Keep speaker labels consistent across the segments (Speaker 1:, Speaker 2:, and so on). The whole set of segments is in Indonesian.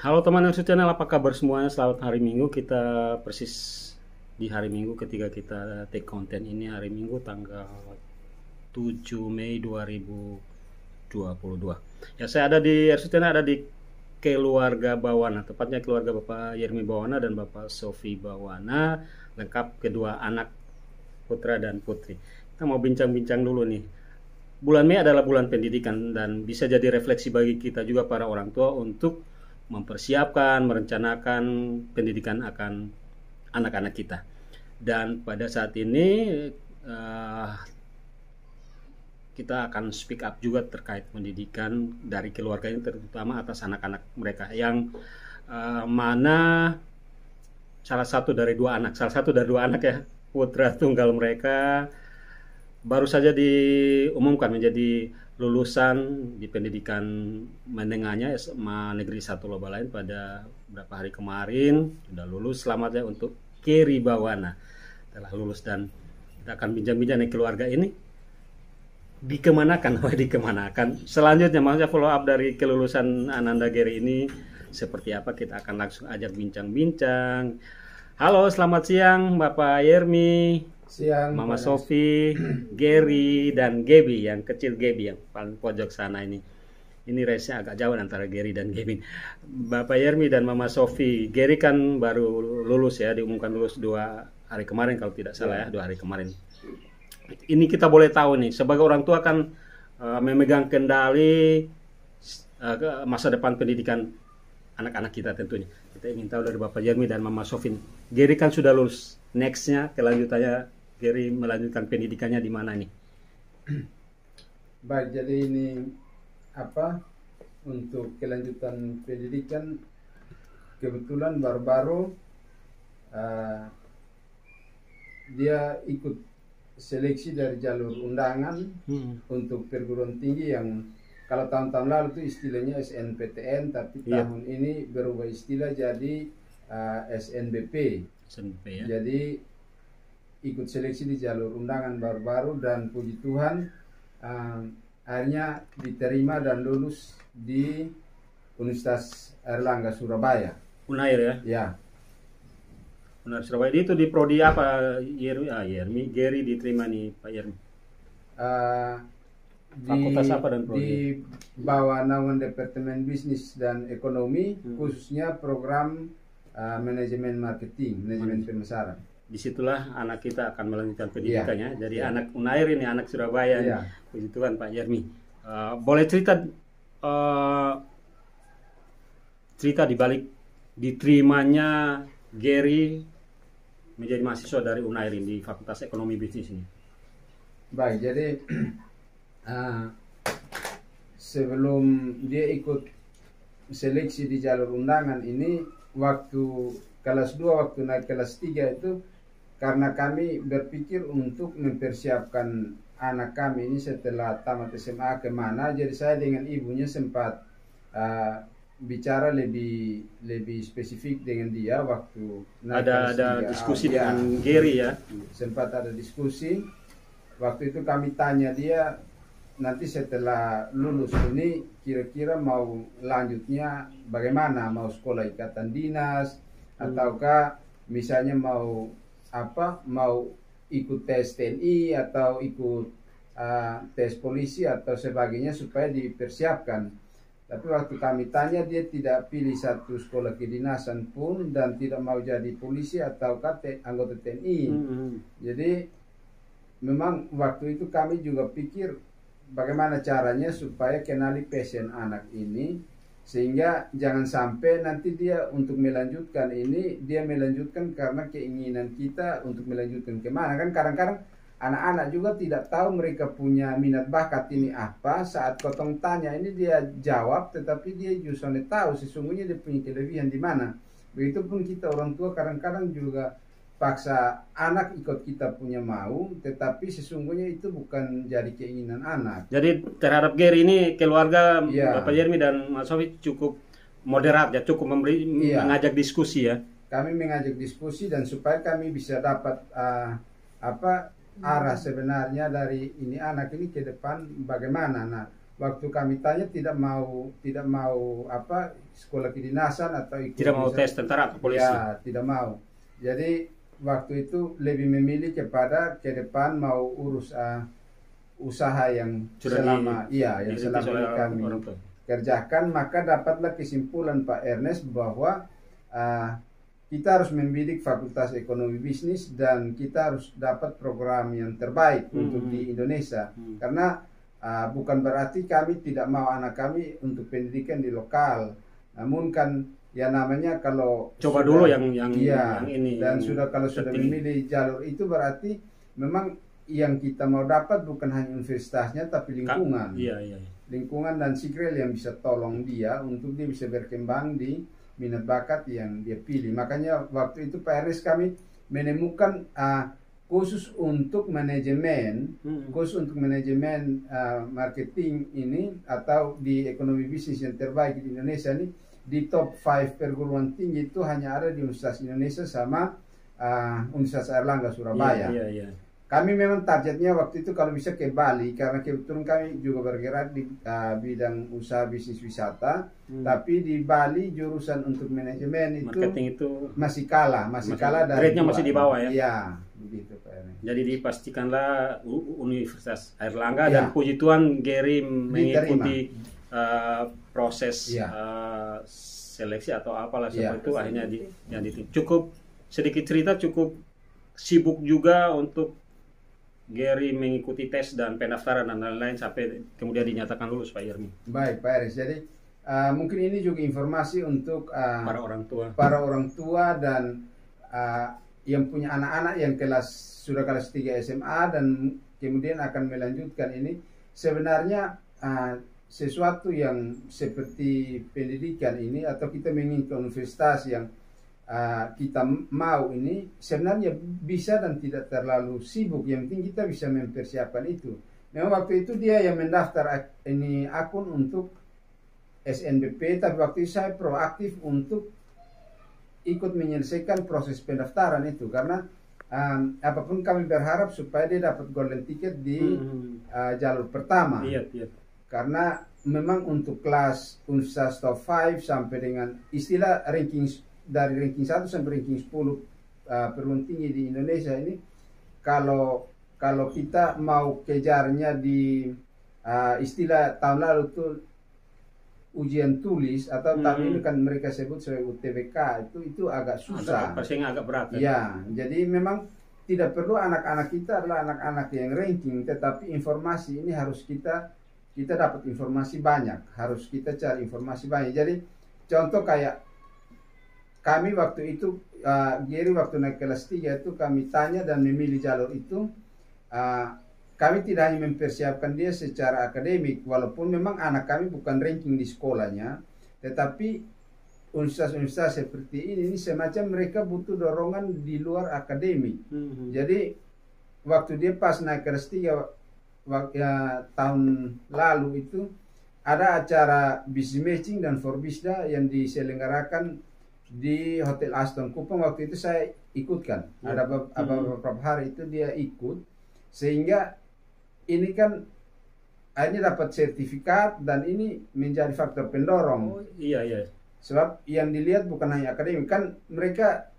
Speaker 1: Halo teman YouTube channel, apa kabar semuanya? Selamat hari Minggu. Kita persis di hari Minggu ketika kita take konten ini, hari Minggu tanggal 7 Mei 2022. Ya, saya ada di YouTube channel, ada di keluarga Bawana, tepatnya keluarga Bapak Yermi Bawana dan Bapak Sofi Bawana, lengkap kedua anak putra dan putri. Kita mau bincang-bincang dulu nih. Bulan Mei adalah bulan pendidikan dan bisa jadi refleksi bagi kita juga para orang tua untuk mempersiapkan, merencanakan pendidikan akan anak-anak kita. Dan pada saat ini kita akan speak up juga terkait pendidikan dari keluarga ini, terutama atas anak-anak mereka yang mana salah satu dari dua anak ya, putra tunggal mereka baru saja diumumkan menjadi lulusan di pendidikan menengahnya SMA Negeri 1 Lobalain pada beberapa hari kemarin. Sudah lulus, selamat ya untuk Keri Bawana, telah lulus. Dan kita akan bincang-bincang dengan keluarga ini dikemanakan. Selanjutnya maksudnya follow up dari kelulusan Ananda Geri ini seperti apa, kita akan langsung ajak bincang-bincang. Halo, selamat siang Bapak Yermi.
Speaker 2: Siang,
Speaker 1: Mama Sofi, Geri, dan Gaby, yang kecil Gaby yang paling pojok sana ini. Ini race-nya agak jauh antara Geri dan Gaby. Bapak Yermi dan Mama Sofi, Geri kan baru lulus ya, diumumkan lulus 2 hari kemarin kalau tidak salah ya, 2 hari kemarin. Ini kita boleh tahu nih, sebagai orang tua kan memegang kendali masa depan pendidikan anak-anak kita tentunya. Kita ingin tahu dari Bapak Yermi dan Mama Sofi. Geri kan sudah lulus, nextnya kelanjutannya Geri melanjutkan pendidikannya di mana nih?
Speaker 2: Baik, jadi ini untuk kelanjutan pendidikan kebetulan baru-baru dia ikut seleksi dari jalur undangan untuk perguruan tinggi yang kalau tahun-tahun lalu itu istilahnya SNPTN, tapi tahun ini berubah istilah jadi SNBP.
Speaker 1: Ya?
Speaker 2: Jadi ikut seleksi di jalur undangan baru-baru dan puji Tuhan akhirnya diterima dan lulus di Universitas Airlangga Surabaya.
Speaker 1: Unair ya?
Speaker 2: Ya.
Speaker 1: Unair Surabaya itu di prodi apa Yermi? Geri diterima nih Pak Yermi. Fakultas apa dan prodi?
Speaker 2: Di bawah naungan Departemen Bisnis dan Ekonomi, khususnya program manajemen marketing, manajemen pemasaran.
Speaker 1: Disitulah anak kita akan melanjutkan pendidikannya. Jadi anak Unair ini, anak Surabaya. Puji Tuhan Pak Yermi. Boleh cerita di balik diterimanya Geri menjadi mahasiswa dari Unair di Fakultas Ekonomi Bisnis ini?
Speaker 2: Baik, jadi sebelum dia ikut seleksi di jalur undangan ini, waktu kelas 2, waktu naik kelas 3 itu, karena kami berpikir untuk mempersiapkan anak kami ini setelah tamat SMA kemana, jadi saya dengan ibunya sempat bicara lebih spesifik dengan dia waktu naik kelas 3.
Speaker 1: Ada diskusi dengan Geri ya?
Speaker 2: Sempat ada diskusi. Waktu itu kami tanya dia, nanti setelah lulus ini kira-kira mau lanjutnya bagaimana, mau sekolah ikatan dinas ataukah misalnya mau ikut tes TNI atau ikut tes polisi atau sebagainya supaya dipersiapkan. Tapi waktu kami tanya, dia tidak pilih satu sekolah kedinasan pun dan tidak mau jadi polisi atau anggota TNI. Jadi memang waktu itu kami juga pikir bagaimana caranya supaya kenali passion anak ini, sehingga jangan sampai nanti dia untuk melanjutkan ini, dia melanjutkan karena keinginan kita untuk melanjutkan kemana. Kan kadang-kadang anak-anak juga tidak tahu mereka punya minat bakat ini apa. Saat kotong tanya ini dia jawab, tetapi dia justru tahu sesungguhnya dia punya kelebihan di mana. Begitupun kita orang tua kadang-kadang juga paksa anak ikut kita punya mau, tetapi sesungguhnya itu bukan jadi keinginan anak.
Speaker 1: Jadi terhadap Geri ini keluarga Bapak Yermi dan Mas Sofi cukup moderat ya, cukup mengajak diskusi ya.
Speaker 2: Kami mengajak diskusi dan supaya kami bisa dapat arah sebenarnya dari ini anak ini ke depan bagaimana. Nah, waktu kami tanya tidak mau apa sekolah kedinasan atau ikut
Speaker 1: Tidak mau tes tentara atau polisi.
Speaker 2: Ya, tidak mau. Jadi waktu itu lebih memilih kepada ke depan mau urus usaha yang
Speaker 1: Sudah
Speaker 2: selama yang selama ini kami kerjakan, maka dapatlah kesimpulan Pak Ernest bahwa kita harus membidik Fakultas Ekonomi Bisnis dan kita harus dapat program yang terbaik untuk di Indonesia. Karena bukan berarti kami tidak mau anak kami untuk pendidikan di lokal, namun kan ya namanya kalau
Speaker 1: coba
Speaker 2: sudah,
Speaker 1: dulu yang ini.
Speaker 2: Dan kalau sudah memilih jalur itu berarti memang yang kita mau dapat bukan hanya universitasnya tapi lingkungan. Lingkungan dan sikrel yang bisa tolong dia untuk dia bisa berkembang di minat bakat yang dia pilih. Makanya waktu itu Pak Ernest kami menemukan khusus untuk manajemen marketing ini atau di ekonomi bisnis yang terbaik di Indonesia ini, di top 5 perguruan tinggi itu hanya ada di Universitas Indonesia sama Universitas Airlangga Surabaya. Kami memang targetnya waktu itu kalau bisa ke Bali, karena kebetulan kami juga bergerak di bidang usaha bisnis wisata. Tapi di Bali jurusan untuk manajemen
Speaker 1: marketing itu
Speaker 2: masih kalah dari
Speaker 1: grade-nya masih di bawah ya.
Speaker 2: Iya, begitu Pak Ernest.
Speaker 1: Jadi dipastikanlah Universitas Airlangga dan puji Tuhan Gary mengikuti proses seleksi atau apalah seperti itu, akhirnya cukup sedikit cerita, cukup sibuk juga untuk Gary mengikuti tes dan pendaftaran dan lain-lain sampai kemudian dinyatakan lulus Pak Yermi.
Speaker 2: Baik Pak Ernest, jadi mungkin ini juga informasi untuk
Speaker 1: para orang tua dan yang punya anak-anak yang sudah kelas 3 SMA dan kemudian akan melanjutkan ini. Sebenarnya sesuatu yang seperti pendidikan ini atau kita menginginkan universitas yang kita mau ini sebenarnya bisa dan tidak terlalu sibuk. Yang penting kita bisa mempersiapkan itu. Memang waktu itu dia yang mendaftar ini akun untuk SNBP, tapi waktu itu saya proaktif untuk ikut menyelesaikan proses pendaftaran itu, karena apapun kami berharap supaya dia dapat golden ticket di jalur pertama. Karena memang untuk kelas Universitas top 5 sampai dengan istilah ranking dari ranking 1 sampai ranking 10 perguruan tinggi di Indonesia ini, kalau kita mau kejarnya di istilah tahun lalu tuh ujian tulis atau tahun ini kan mereka sebut sebagai UTBK, itu agak susah. Persaingan agak berat.
Speaker 2: Ya, jadi memang tidak perlu anak-anak kita adalah anak-anak yang ranking, tetapi informasi ini harus kita dapat informasi banyak, harus kita cari informasi banyak. Jadi contoh kayak kami waktu itu, Gary waktu naik kelas 3 itu kami tanya dan memilih jalur itu. Kami tidak hanya mempersiapkan dia secara akademik, walaupun memang anak kami bukan ranking di sekolahnya, tetapi universitas-universitas seperti ini semacam mereka butuh dorongan di luar akademik. Jadi waktu dia pas naik kelas 3 tahun lalu itu ada acara business matching dan Forbisda yang diselenggarakan di Hotel Aston Kupang. Waktu itu saya ikutkan. Ada beberapa hari itu dia ikut, sehingga ini kan akhirnya dapat sertifikat dan ini menjadi faktor pendorong. Sebab yang dilihat bukan hanya akademik, kan mereka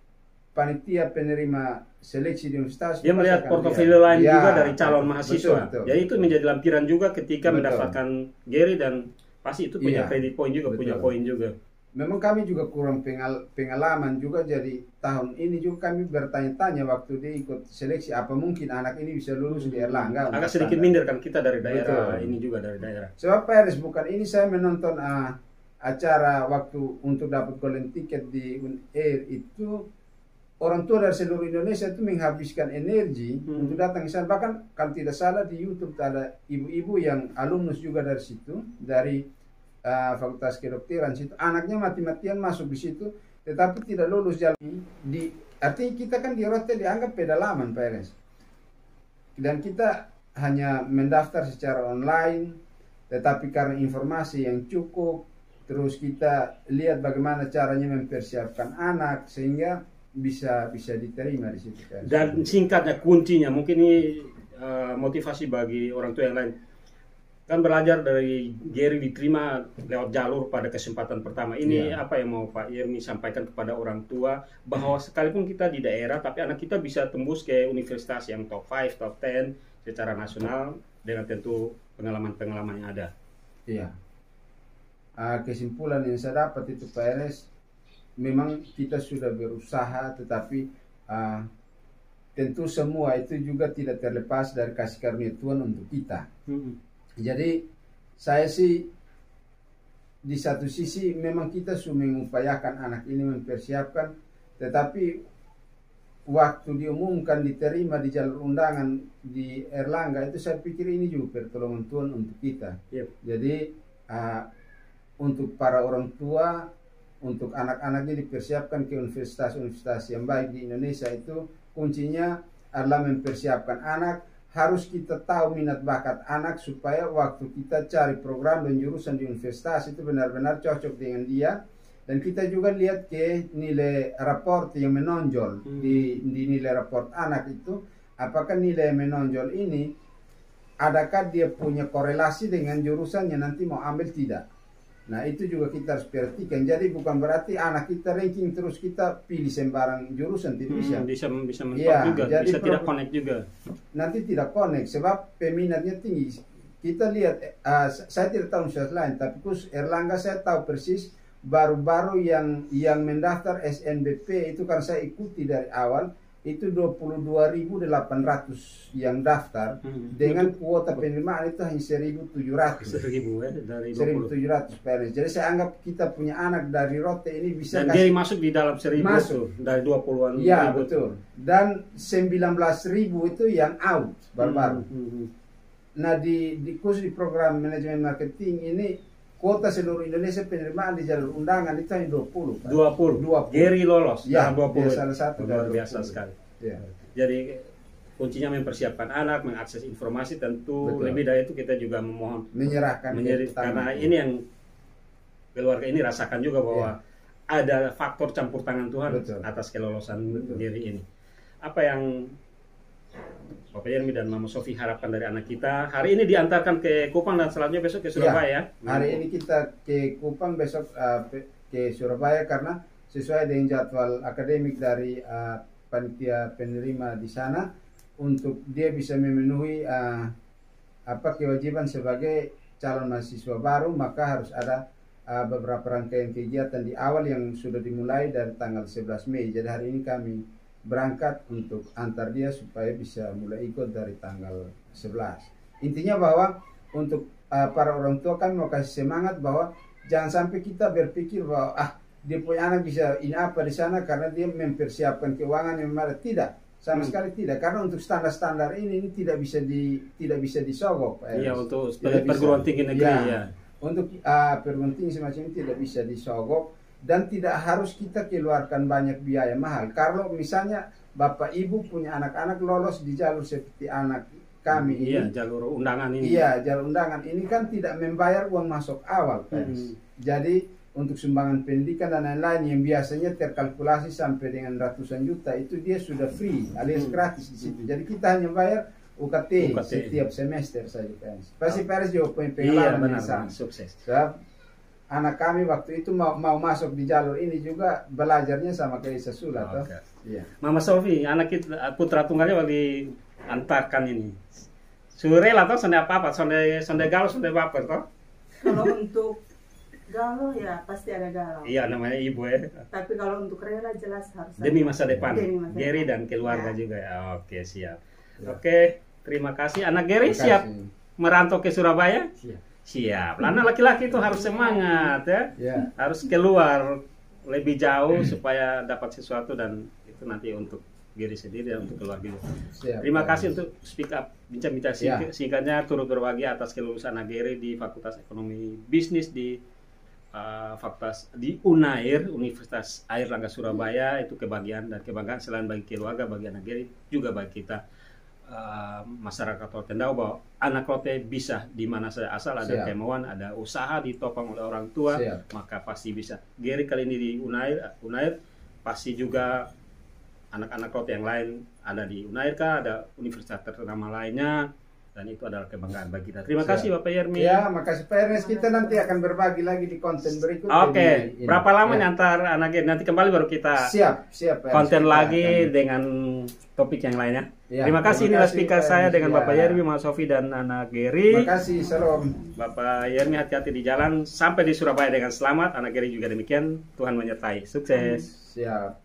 Speaker 2: panitia penerima seleksi di universitas.
Speaker 1: Dia melihat portofolio lain juga dari calon mahasiswa.
Speaker 2: Betul.
Speaker 1: Jadi itu menjadi lampiran juga ketika mendapatkan Gary, dan pasti itu punya credit point juga, punya poin juga.
Speaker 2: Memang kami juga kurang pengalaman juga, jadi tahun ini juga kami bertanya-tanya waktu dia ikut seleksi, apa mungkin anak ini bisa lulus di Erlangga.
Speaker 1: Agak sedikit minder kan kita dari daerah. Ini juga dari daerah.
Speaker 2: Sebab Pak Ernest, bukan ini saya menonton acara waktu untuk dapat golden ticket di UNAIR itu, orang tua dari seluruh Indonesia itu menghabiskan energi untuk datang ke sana. Bahkan kalau tidak salah di YouTube ada ibu-ibu yang alumnus juga dari situ, dari Fakultas Kedokteran situ, anaknya mati-matian masuk di situ, tetapi tidak lulus jalan artinya kita kan di Rote dianggap pedalaman Pak Ernest, dan kita hanya mendaftar secara online, tetapi karena informasi yang cukup, terus kita lihat bagaimana caranya mempersiapkan anak sehingga bisa diterima di situ Pak Ernest.
Speaker 1: Dan singkatnya kuncinya mungkin ini motivasi bagi orang tua yang lain. kan belajar dari Gary diterima lewat jalur pada kesempatan pertama ini. Apa yang mau Pak Yermi sampaikan kepada orang tua bahwa sekalipun kita di daerah tapi anak kita bisa tembus ke universitas yang top 5, top 10 secara nasional dengan tentu pengalaman-pengalaman yang ada.
Speaker 2: Iya. Kesimpulan yang saya dapat itu Pak Enes, memang kita sudah berusaha, tetapi tentu semua itu juga tidak terlepas dari kasih karunia Tuhan untuk kita. Jadi saya sih di satu sisi memang kita sudah mengupayakan anak ini mempersiapkan, tetapi waktu diumumkan diterima di jalur undangan di Erlangga itu saya pikir ini juga pertolongan Tuhan untuk kita. Jadi untuk para orang tua, untuk anak-anaknya dipersiapkan ke universitas-universitas yang baik di Indonesia, itu kuncinya adalah mempersiapkan anak. Harus kita tahu minat bakat anak supaya waktu kita cari program dan jurusan di universitas itu benar-benar cocok dengan dia. Dan kita juga lihat ke nilai raport yang menonjol di nilai raport anak itu, apakah nilai yang menonjol ini adakah dia punya korelasi dengan jurusan yang nanti mau ambil tidak. Nah itu juga kita harus perhatikan. Jadi bukan berarti anak kita ranking terus kita pilih sembarang jurusan, tidak bisa.
Speaker 1: Bisa mentok juga, jadi bisa tidak connect juga. Nanti
Speaker 2: tidak connect sebab peminatnya tinggi. Kita lihat, saya tidak tahu universitas lain, tapi khusus Erlangga saya tahu persis baru-baru yang mendaftar SNBP itu, karena saya ikuti dari awal. Itu 22.800 yang daftar dengan kuota penerimaan itu hanya 1.700. 1.700 PNS. Jadi saya anggap kita punya anak dari Rote ini bisa
Speaker 1: dan dia masuk di dalam 1.000 masuk dari 20-an.
Speaker 2: Ya betul. Dan 19.000 itu yang out baru-baru. Nah di khusus di program manajemen marketing ini kuota seluruh Indonesia penerimaan di jalur undangan itu hanya 20.
Speaker 1: 20. Gary lolos.
Speaker 2: Ya, 20. Salah satu
Speaker 1: luar biasa sekali.
Speaker 2: Ya.
Speaker 1: Jadi kuncinya mempersiapkan anak, mengakses informasi tentu. Betul. Lebih dari itu kita juga memohon
Speaker 2: menyerahkan
Speaker 1: karena ini yang keluarga ini rasakan juga bahwa ada faktor campur tangan Tuhan atas kelolosan Gary ini. Apa yang Bapak Yermi dan Mama Sofi harapkan dari anak kita? Hari ini diantarkan ke Kupang dan selanjutnya besok ke Surabaya.
Speaker 2: Hari ini kita ke Kupang, besok ke Surabaya karena sesuai dengan jadwal akademik dari panitia penerima di sana, untuk dia bisa memenuhi kewajiban sebagai calon mahasiswa baru, maka harus ada beberapa rangkaian kegiatan di awal yang sudah dimulai dari tanggal 11 Mei. Jadi hari ini kami berangkat untuk antar dia supaya bisa mulai ikut dari tanggal 11. Intinya bahwa untuk para orang tua kami mau kasih semangat bahwa jangan sampai kita berpikir bahwa dia punya anak bisa ini apa di sana karena dia mempersiapkan keuangan yang memadai. Tidak, sama sekali tidak. Karena untuk standar-standar ini tidak bisa disogok.
Speaker 1: Iya, untuk perguruan tinggi negeri ya.
Speaker 2: Untuk perguruan tinggi semacam ini tidak bisa disogok. Dan tidak harus kita keluarkan banyak biaya mahal. Kalau misalnya Bapak Ibu punya anak-anak lolos di jalur seperti anak kami ini.
Speaker 1: Iya, jalur undangan ini.
Speaker 2: Iya, jalur undangan ini kan tidak membayar uang masuk awal. Jadi untuk sumbangan pendidikan dan lain-lain yang biasanya terkalkulasi sampai dengan ratusan juta, itu dia sudah free alias gratis di situ. Jadi kita hanya bayar UKT setiap semester saja. Pasti Paris juga punya pengalaman yang sama.
Speaker 1: Sukses.
Speaker 2: Anak kami waktu itu mau masuk di jalur ini juga belajarnya sama kayak Sasula.
Speaker 1: Iya. Mama Sofi, anak kita putra tunggalnya waktu antarkan ini. Surel atau sonde apa? Sonde galau, sonde baper toh?
Speaker 3: Kalau untuk galau ya pasti ada galau.
Speaker 1: Iya, namanya ibu ya.
Speaker 3: Tapi kalau untuk rela jelas harus
Speaker 1: demi masa depan. Gary dan keluarga juga ya. Oke, siap. Oke, terima kasih. Anak Gary siap merantau ke Surabaya? Siap. Anak laki-laki itu harus semangat ya. Harus keluar lebih jauh supaya dapat sesuatu, dan itu nanti untuk diri sendiri dan untuk keluarga. Terima kasih untuk speak up, bincang-bincang singkatnya turut berbagi atas kelulusan Gary di Fakultas Ekonomi Bisnis di Fakultas di UNAIR, Universitas Airlangga Surabaya. Itu kebahagiaan dan kebanggaan selain bagi keluarga, bagi anak Gary, juga bagi kita masyarakat Rotendao, bahwa anak Rote bisa di mana saja asal ada kemauan, ada usaha ditopang oleh orang tua, maka pasti bisa. Gary kali ini di UNAIR pasti juga anak-anak Rote yang lain ada di UNAIR kah, ada universitas ternama lainnya, dan itu adalah kebanggaan bagi kita. Terima
Speaker 2: Siap.
Speaker 1: kasih Bapak Yermi.
Speaker 2: Ya, makasih Pak Ernest. Kita nanti akan berbagi lagi di konten berikutnya.
Speaker 1: Oke,
Speaker 2: Ini.
Speaker 1: berapa lama
Speaker 2: Ya.
Speaker 1: nih antar anak Geri? Nanti kembali baru kita
Speaker 2: Siap, siap. Pak Ernest.
Speaker 1: konten
Speaker 2: Kita
Speaker 1: lagi
Speaker 2: akan-
Speaker 1: dengan topik yang lainnya.
Speaker 2: Ya,
Speaker 1: Terima kasih, inilah speaker
Speaker 2: Pak
Speaker 1: saya
Speaker 2: Ernest.
Speaker 1: dengan
Speaker 2: Ya.
Speaker 1: Bapak Yermi, Mas Sofi dan anak Geri.
Speaker 2: Terima kasih, salam.
Speaker 1: Bapak Yermi hati-hati di jalan, sampai di Surabaya dengan selamat. Anak Geri juga demikian. Tuhan menyertai. Sukses.
Speaker 2: Siap.